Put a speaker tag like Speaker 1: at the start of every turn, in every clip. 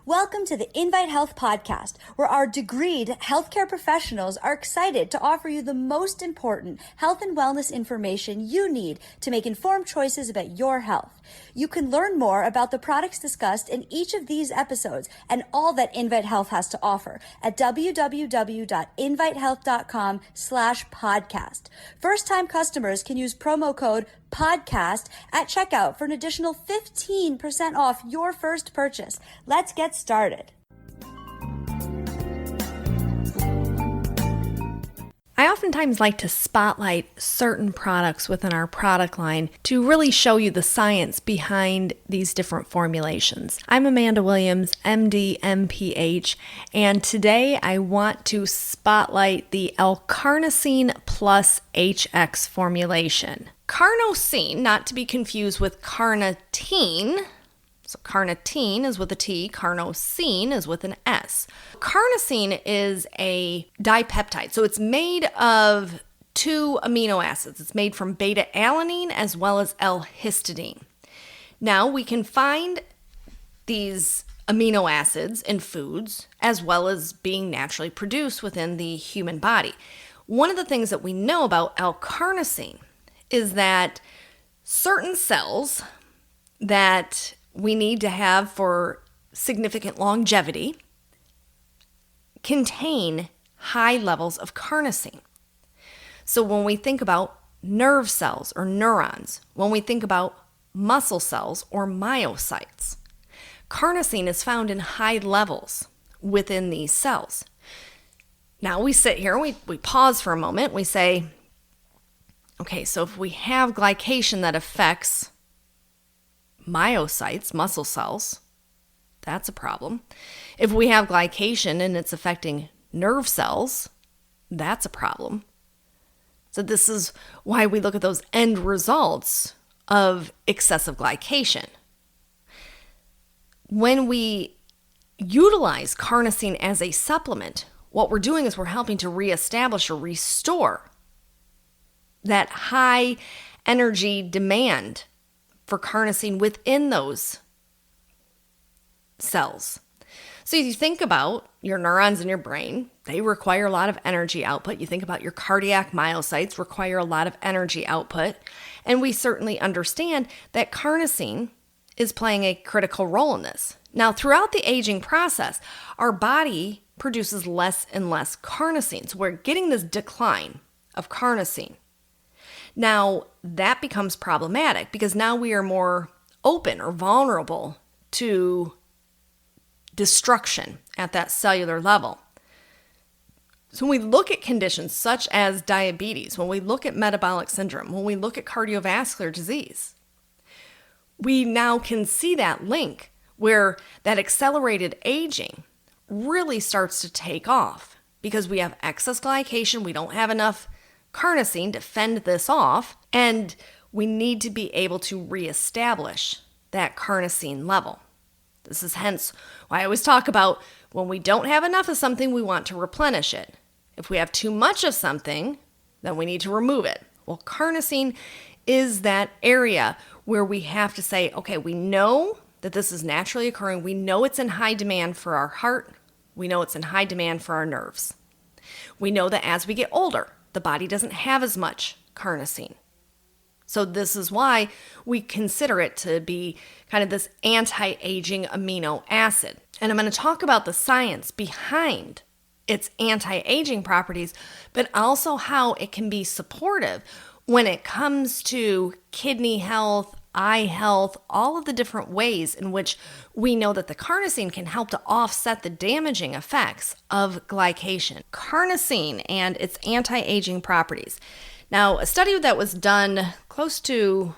Speaker 1: Welcome to the Invite Health podcast, where our degreed healthcare professionals are excited to offer you the most important health and wellness information you need to make informed choices about your health. You can learn more about the products discussed in each of these episodes and all that Invite Health has to offer at www.invitehealth.com/podcast. First-time customers can use promo code podcast at checkout for an additional 15% off your first purchase. Let's get started.
Speaker 2: I oftentimes like to spotlight certain products within our product line to really show you the science behind these different formulations. I'm Amanda Williams, MD, MPH, and today I want to spotlight the L-Carnosine Plus Hx formulation. Carnosine, not to be confused with carnitine. So carnitine is with a T, carnosine is with an S. Carnosine is a dipeptide. So it's made of two amino acids. It's made from beta-alanine as well as L-histidine. Now we can find these amino acids in foods as well as being naturally produced within the human body. One of the things that we know about L-carnosine is that certain cells that we need to have for significant longevity contain high levels of carnosine. So when we think about nerve cells or neurons, when we think about muscle cells or myocytes, carnosine is found in high levels within these cells. Now we sit here, we pause for a moment, we say, okay, so if we have glycation that affects myocytes, muscle cells, that's a problem. If we have glycation and it's affecting nerve cells, that's a problem. So this is why we look at those end results of excessive glycation. When we utilize carnosine as a supplement, what we're doing is we're helping to reestablish or restore that high energy demand for carnosine within those cells. So you think about your neurons in your brain, they require a lot of energy output. You think about your cardiac myocytes require a lot of energy output. And we certainly understand that carnosine is playing a critical role in this. Now, throughout the aging process, our body produces less and less carnosine. So we're getting this decline of carnosine. Now, that becomes problematic because now we are more open or vulnerable to destruction at that cellular level. So when we look at conditions such as diabetes, when we look at metabolic syndrome, when we look at cardiovascular disease, we now can see that link where that accelerated aging really starts to take off because we have excess glycation, we don't have enough carnosine to fend this off, and we need to be able to reestablish that carnosine level. This is hence why I always talk about when we don't have enough of something, we want to replenish it. If we have too much of something, then we need to remove it. Well, carnosine is that area where we have to say, okay, we know that this is naturally occurring. We know it's in high demand for our heart. We know it's in high demand for our nerves. We know that as we get older, the body doesn't have as much carnosine. So this is why we consider it to be kind of this anti-aging amino acid. And I'm going to talk about the science behind its anti-aging properties, but also how it can be supportive when it comes to kidney health, eye health, all of the different ways in which we know that the carnosine can help to offset the damaging effects of glycation. Carnosine and its anti-aging properties. Now, a study that was done close to,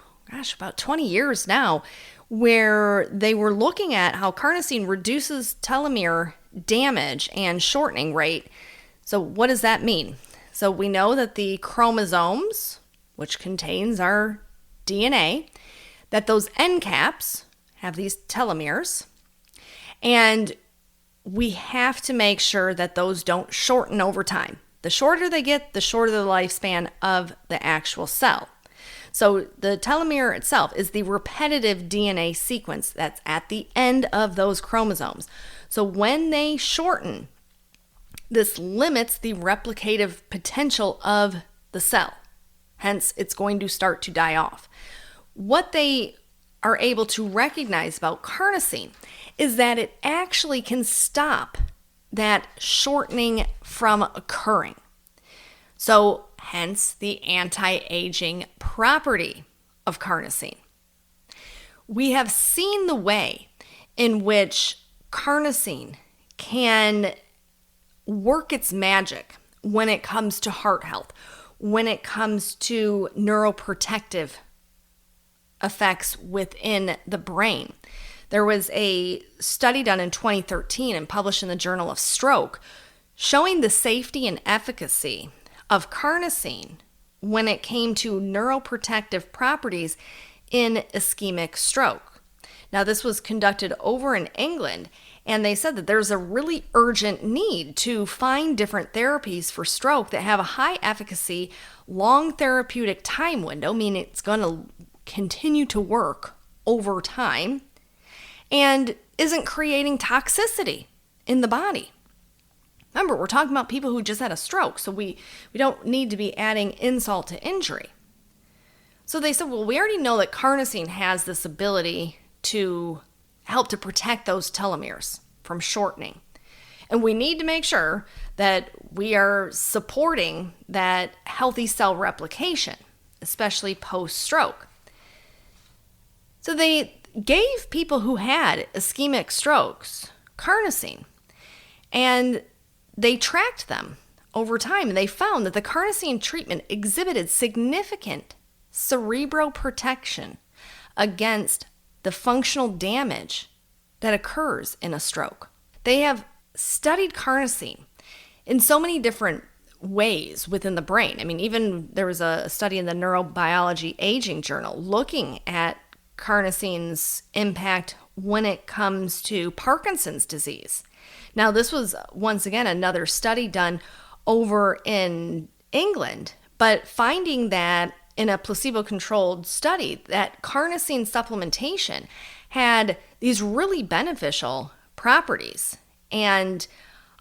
Speaker 2: about 20 years now, where they were looking at how carnosine reduces telomere damage and shortening rate. So what does that mean? So we know that the chromosomes, which contains our DNA, that those end caps have these telomeres, and we have to make sure that those don't shorten over time. The shorter they get, the shorter the lifespan of the actual cell. So the telomere itself is the repetitive DNA sequence that's at the end of those chromosomes. So when they shorten, this limits the replicative potential of the cell. Hence, it's going to start to die off. What they are able to recognize about carnosine is that it actually can stop that shortening from occurring. So, hence the anti-aging property of carnosine. We have seen the way in which carnosine can work its magic when it comes to heart health, when it comes to neuroprotective effects within the brain. There was a study done in 2013 and published in the Journal of Stroke showing the safety and efficacy of carnosine when it came to neuroprotective properties in ischemic stroke. Now, this was conducted over in England, and they said that there's a really urgent need to find different therapies for stroke that have a high efficacy, long therapeutic time window, meaning it's going to continue to work over time, and isn't creating toxicity in the body. Remember, we're talking about people who just had a stroke, so we don't need to be adding insult to injury. So they said, well, we already know that carnosine has this ability to help to protect those telomeres from shortening. And we need to make sure that we are supporting that healthy cell replication, especially post-stroke. So they gave people who had ischemic strokes carnosine, and they tracked them over time, and they found that the carnosine treatment exhibited significant cerebroprotection against the functional damage that occurs in a stroke. They have studied carnosine in so many different ways within the brain. I mean, even there was a study in the Neurobiology Aging Journal looking at carnosine's impact when it comes to Parkinson's disease. Now, this was once again another study done over in England, but finding that in a placebo-controlled study that carnosine supplementation had these really beneficial properties, and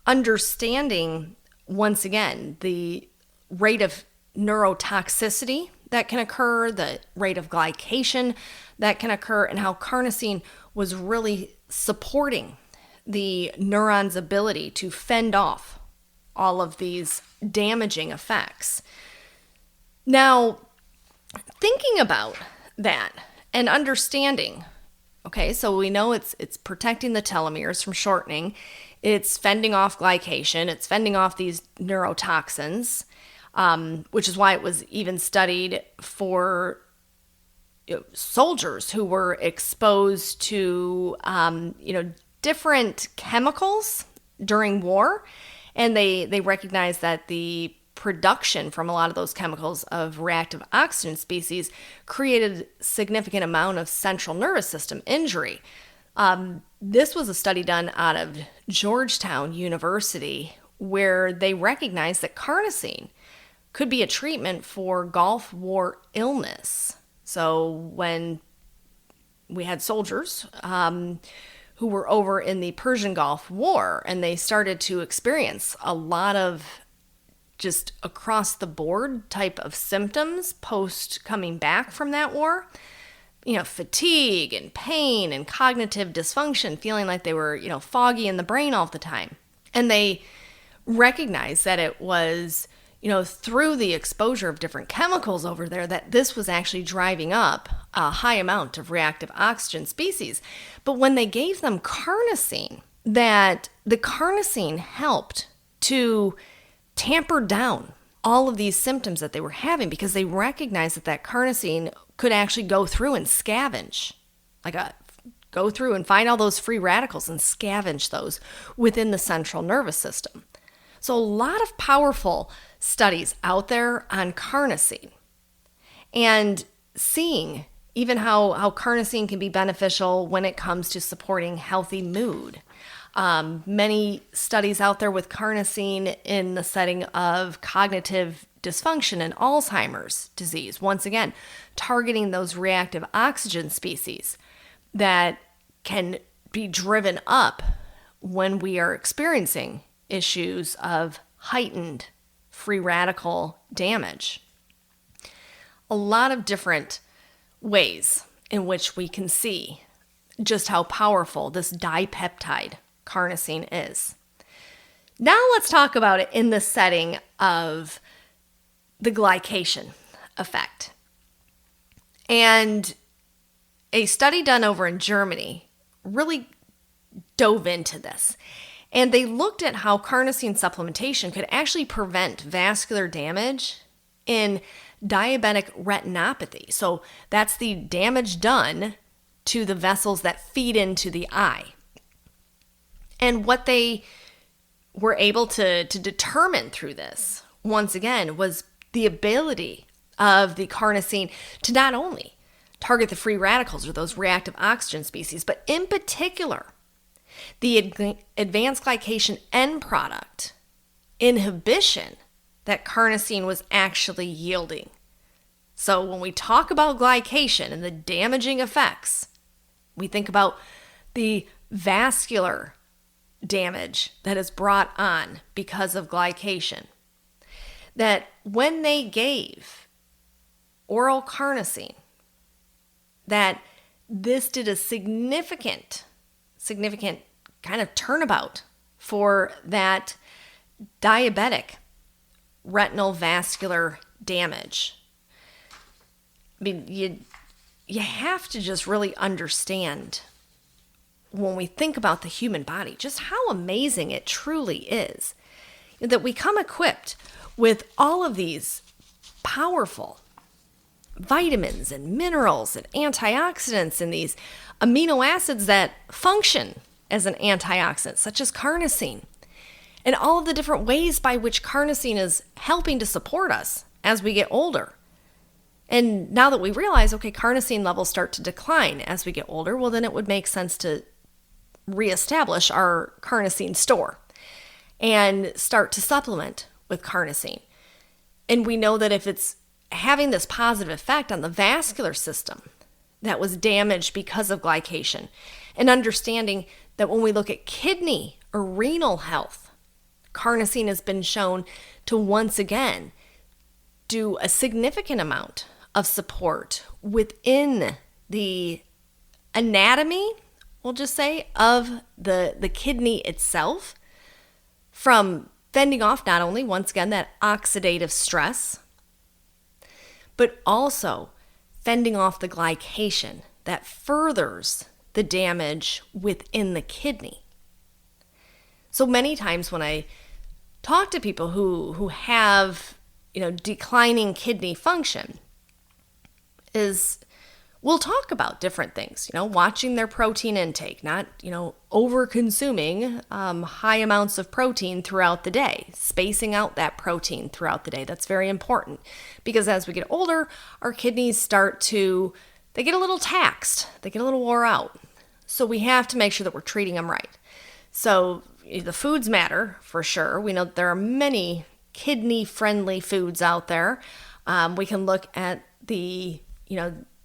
Speaker 2: understanding once again the rate of neurotoxicity that can occur, the rate of glycation that can occur, and how carnosine was really supporting the neuron's ability to fend off all of these damaging effects. Now, thinking about that and understanding, okay, so we know it's protecting the telomeres from shortening, it's fending off glycation, it's fending off these neurotoxins, which is why it was even studied for soldiers who were exposed to, different chemicals during war, and they recognized that the production from a lot of those chemicals of reactive oxygen species created significant amount of central nervous system injury. This was a study done out of Georgetown University where they recognized that carnosine could be a treatment for Gulf War illness. So when we had soldiers who were over in the Persian Gulf War, and they started to experience a lot of just across the board type of symptoms post coming back from that war, fatigue and pain and cognitive dysfunction, feeling like they were, foggy in the brain all the time. And they recognized that it was, through the exposure of different chemicals over there, that this was actually driving up a high amount of reactive oxygen species. But when they gave them carnosine, that the carnosine helped to tamper down all of these symptoms that they were having, because they recognized that carnosine could actually go through and scavenge, go through and find all those free radicals and scavenge those within the central nervous system. So a lot of powerful studies out there on carnosine, and seeing even how carnosine can be beneficial when it comes to supporting healthy mood, Many studies out there with carnosine in the setting of cognitive dysfunction and Alzheimer's disease. Once again, targeting those reactive oxygen species that can be driven up when we are experiencing issues of heightened free radical damage. A lot of different ways in which we can see just how powerful this dipeptide carnosine is. Now let's talk about it in the setting of the glycation effect. And a study done over in Germany really dove into this. And they looked at how carnosine supplementation could actually prevent vascular damage in diabetic retinopathy. So that's the damage done to the vessels that feed into the eye. And what they were able to determine through this, once again, was the ability of the carnosine to not only target the free radicals or those reactive oxygen species, but in particular, the advanced glycation end product inhibition that carnosine was actually yielding. So when we talk about glycation and the damaging effects, we think about the vascular damage that is brought on because of glycation. That when they gave oral carnosine, that this did a significant kind of turnabout for that diabetic retinal vascular damage. I mean, you have to just really understand when we think about the human body, just how amazing it truly is. That we come equipped with all of these powerful vitamins and minerals and antioxidants and these amino acids that function as an antioxidant, such as carnosine, and all of the different ways by which carnosine is helping to support us as we get older. And now that we realize, okay, carnosine levels start to decline as we get older, well, then it would make sense to reestablish our carnosine store and start to supplement with carnosine. And we know that if it's having this positive effect on the vascular system that was damaged because of glycation, and understanding that when we look at kidney or renal health, carnosine has been shown to once again do a significant amount of support within the anatomy, we'll just say, of the kidney itself, from fending off not only, once again, that oxidative stress, but also fending off the glycation that furthers the damage within the kidney. So many times when I talk to people who have, declining kidney function, we'll talk about different things, watching their protein intake, not, over consuming high amounts of protein throughout the day, spacing out that protein throughout the day. That's very important because as we get older, our kidneys they get a little taxed, they get a little wore out. So we have to make sure that we're treating them right. So the foods matter for sure. We know that there are many kidney-friendly foods out there. We can look at the,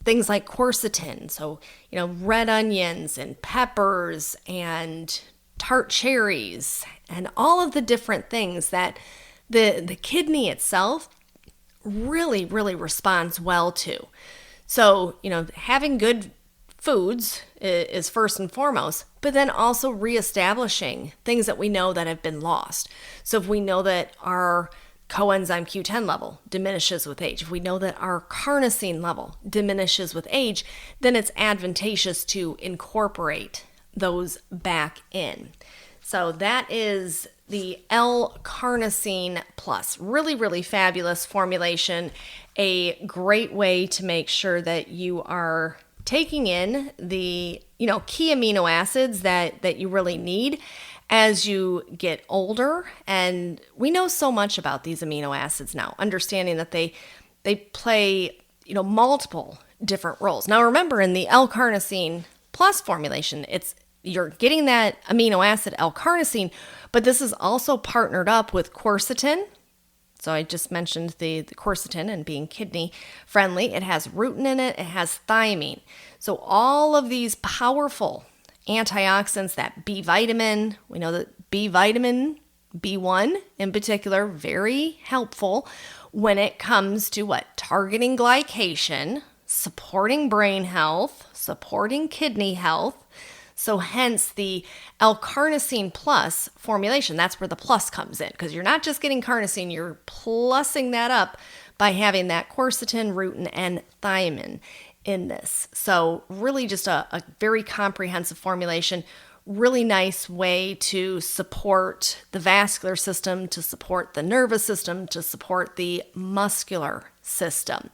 Speaker 2: things like quercetin, so, red onions and peppers and tart cherries and all of the different things that the kidney itself really, really responds well to. So, having good foods is first and foremost, but then also reestablishing things that we know that have been lost. So if we know that our coenzyme Q10 level diminishes with age, if we know that our carnosine level diminishes with age, then it's advantageous to incorporate those back in. So that is the L-Carnosine Plus. Really, really fabulous formulation. A great way to make sure that you are taking in the, key amino acids that you really need as you get older. And we know so much about these amino acids now, understanding that they play, multiple different roles. Now remember, in the L-Carnosine Plus formulation, it's you're getting that amino acid L-carnosine, but this is also partnered up with quercetin. So I just mentioned the quercetin and being kidney friendly. It has rutin in it. It has thiamine. So all of these powerful antioxidants, that B vitamin, we know that B vitamin, B1 in particular, very helpful when it comes to what? Targeting glycation, supporting brain health, supporting kidney health. So hence the L-Carnosine Plus formulation. That's where the plus comes in, because you're not just getting carnosine, you're plussing that up by having that quercetin, rutin, and thiamine in this. So really just a very comprehensive formulation, really nice way to support the vascular system, to support the nervous system, to support the muscular system.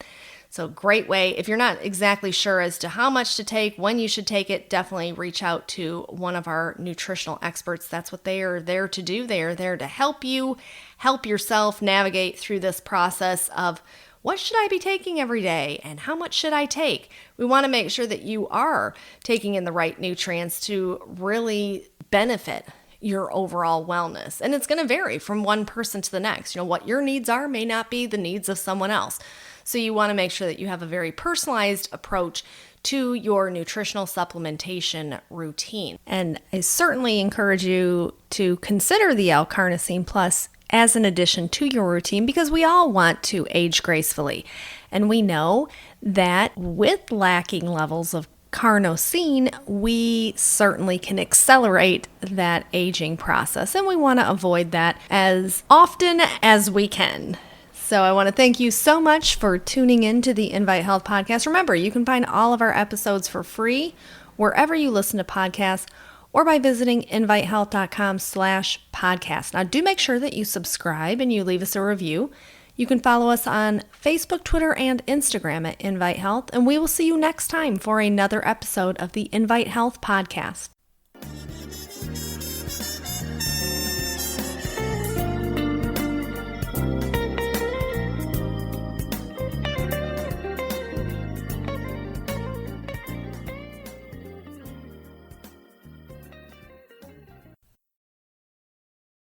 Speaker 2: So great way. If you're not exactly sure as to how much to take, when you should take it, definitely reach out to one of our nutritional experts. That's what they are there to do. They are there to help you, help yourself navigate through this process of what should I be taking every day and how much should I take? We want to make sure that you are taking in the right nutrients to really benefit your overall wellness. And it's going to vary from one person to the next. What your needs are may not be the needs of someone else. So you want to make sure that you have a very personalized approach to your nutritional supplementation routine. And I certainly encourage you to consider the L-Carnosine Plus as an addition to your routine, because we all want to age gracefully. And we know that with lacking levels of carnosine, we certainly can accelerate that aging process. And we want to avoid that as often as we can. So I want to thank you so much for tuning in to the Invite Health podcast. Remember, you can find all of our episodes for free wherever you listen to podcasts, or by visiting invitehealth.com/podcast. Now, do make sure that you subscribe and you leave us a review. You can follow us on Facebook, Twitter, and Instagram at Invite Health, and we will see you next time for another episode of the Invite Health podcast.